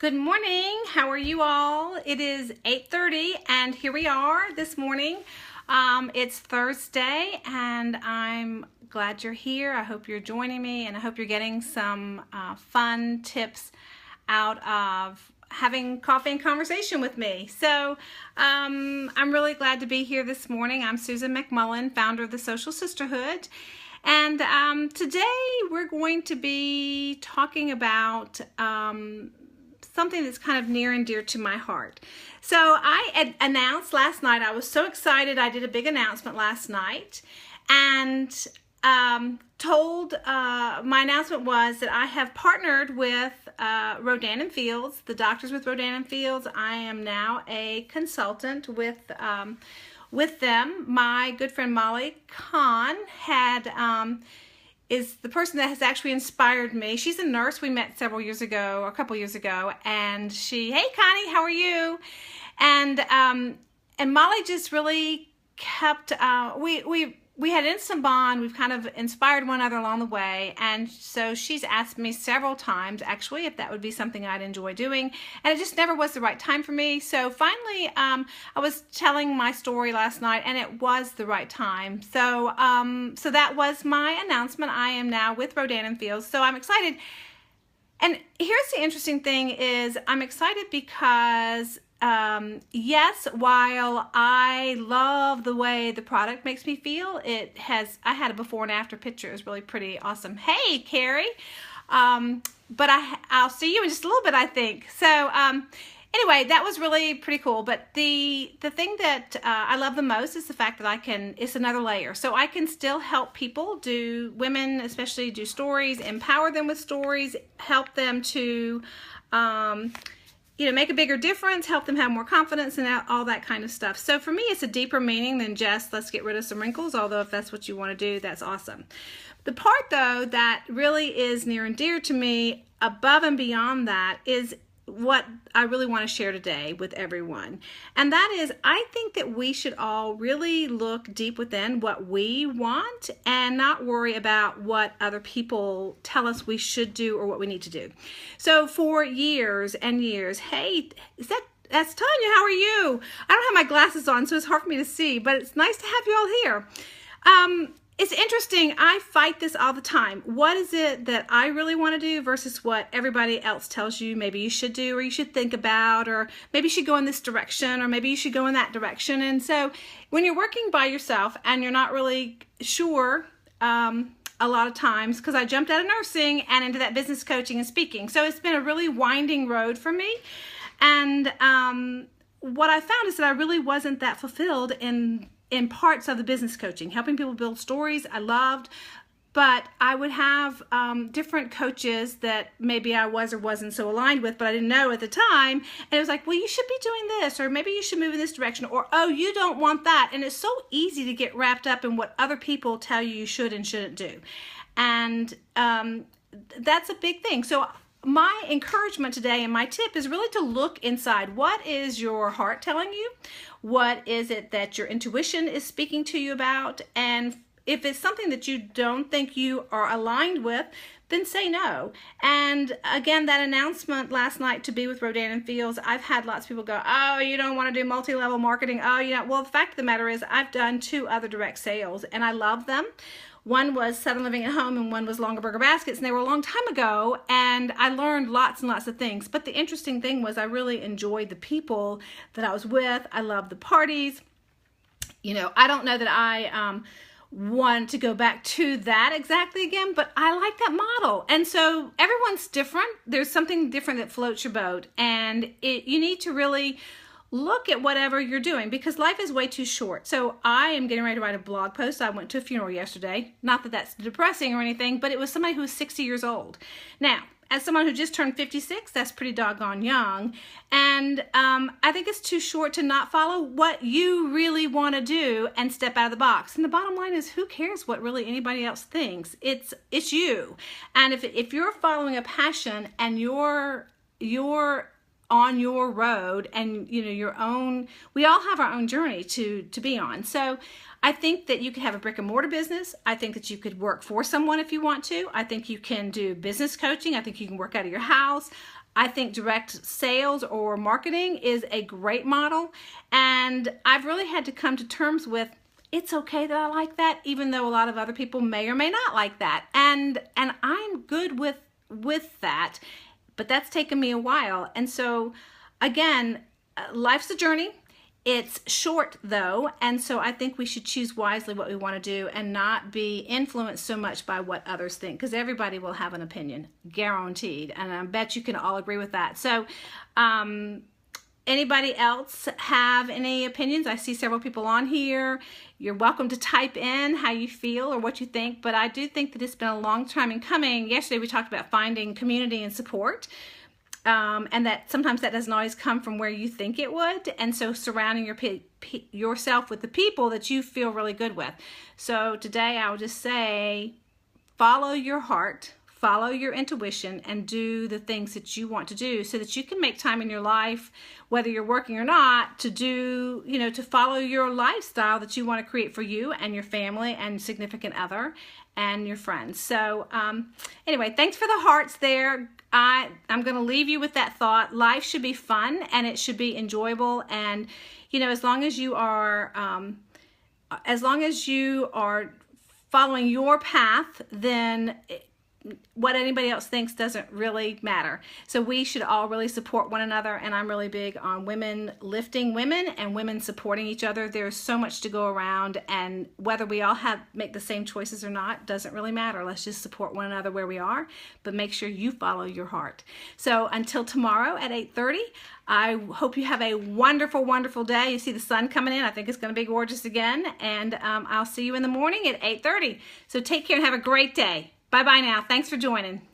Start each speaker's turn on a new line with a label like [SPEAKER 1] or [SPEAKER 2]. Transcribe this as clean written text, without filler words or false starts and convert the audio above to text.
[SPEAKER 1] Good morning. How are you all? It is 8:30 and here we are this morning. It's Thursday and I'm glad you're here. I hope you're joining me and I hope you're getting some fun tips out of having coffee and conversation with me. So I'm really glad to be here this morning. I'm Susan McMullen, founder of the Social Sisterhood. And today we're going to be talking about something that's kind of near and dear to my heart. So I announced last night, I was so excited, I did a big announcement last night and told, my announcement was that I have partnered with Rodan and Fields, the doctors with Rodan and Fields. I am now a consultant with them. My good friend Molly Kahn is the person that has actually inspired me. She's a nurse. We met a couple years ago, and hey Connie, how are you? And Molly just really kept, we had instant bond. We've kind of inspired one another along the way. And so she's asked me several times, actually, if that would be something I'd enjoy doing. And it just never was the right time for me. So finally, I was telling my story last night and it was the right time. So, so that was my announcement. I am now with Rodan and Fields. So I'm excited. And here's the interesting thing is I'm excited because yes, while I love the way the product makes me feel, I had a before and after picture. It was really pretty awesome. Hey, Carrie. But I'll see you in just a little bit, I think. So, anyway, that was really pretty cool. But the thing that I love the most is the fact that it's another layer. So I can still help people women especially do stories, empower them with stories, help them to, make a bigger difference, help them have more confidence and all that kind of stuff. So for me, it's a deeper meaning than just let's get rid of some wrinkles, although if that's what you want to do, that's awesome. The part, though, that really is near and dear to me, above and beyond that, is what I really want to share today with everyone. And that is, I think that we should all really look deep within what we want and not worry about what other people tell us we should do or what we need to do. So for years and years, hey, that's Tanya, how are you? I don't have my glasses on, so it's hard for me to see, but it's nice to have you all here. It's interesting. I fight this all the time. What is it that I really want to do versus what everybody else tells you maybe you should do or you should think about, or maybe you should go in this direction or maybe you should go in that direction. And so when you're working by yourself and you're not really sure, a lot of times, because I jumped out of nursing and into that business coaching and speaking. So it's been a really winding road for me. And what I found is that I really wasn't that fulfilled in parts of the business coaching. Helping people build stories, I loved, but I would have different coaches that maybe I was or wasn't so aligned with, but I didn't know at the time. And it was like, well, you should be doing this, or maybe you should move in this direction, or, oh, you don't want that. And it's so easy to get wrapped up in what other people tell you should and shouldn't do. And that's a big thing. So my encouragement today and my tip is really to look inside. What is your heart telling you? What is it that your intuition is speaking to you about? And if it's something that you don't think you are aligned with, then say no. And again, that announcement last night to be with Rodan and Fields, I've had lots of people go, oh, you don't want to do multi-level marketing. Oh, well, the fact of the matter is I've done 2 other direct sales and I love them. One was Southern Living at Home and one was Longer Burger Baskets, and they were a long time ago, and I learned lots and lots of things. But the interesting thing was I really enjoyed the people that I was with. I loved the parties. I don't know that I want to go back to that exactly again, but I like that model. And so everyone's different. There's something different that floats your boat, and you need to really look at whatever you're doing because life is way too short. So I am getting ready to write a blog post. I went to a funeral yesterday. Not that that's depressing or anything, but it was somebody who was 60 years old. Now, as someone who just turned 56, that's pretty doggone young. And I think it's too short to not follow what you really want to do and step out of the box. And the bottom line is, who cares what really anybody else thinks? It's you. And if you're following a passion and you're on your road and, you know, your own, we all have our own journey to be on. So I think that you could have a brick and mortar business. I think that you could work for someone if you want to. I think you can do business coaching. I think you can work out of your house. I think direct sales or marketing is a great model. And I've really had to come to terms with, it's okay that I like that, even though a lot of other people may or may not like that. And I'm good with that, but that's taken me a while. And so again, life's a journey. It's short though, and so I think we should choose wisely what we want to do and not be influenced so much by what others think, because everybody will have an opinion, guaranteed, and I bet you can all agree with that. So anybody else have any opinions? I see several people on here. You're welcome to type in how you feel or what you think, but I do think that it's been a long time in coming. Yesterday we talked about finding community and support. And that sometimes that doesn't always come from where you think it would. And so surrounding yourself with the people that you feel really good with. So today I will just say, follow your heart, follow your intuition, and do the things that you want to do so that you can make time in your life, whether you're working or not, to do, you know, to follow your lifestyle that you want to create for you and your family and significant other and your friends. So anyway, thanks for the hearts there. I'm going to leave you with that thought. Life should be fun and it should be enjoyable. And, you know, as long as you are following your path, then what anybody else thinks doesn't really matter. So we should all really support one another, and I'm really big on women lifting women and women supporting each other. There's so much to go around, and whether we all make the same choices or not doesn't really matter. Let's just support one another where we are, but make sure you follow your heart. So until tomorrow at 8:30, I hope you have a wonderful, wonderful day. You see the sun coming in. I think it's going to be gorgeous again, and I'll see you in the morning at 8:30. So take care and have a great day. Bye-bye now. Thanks for joining.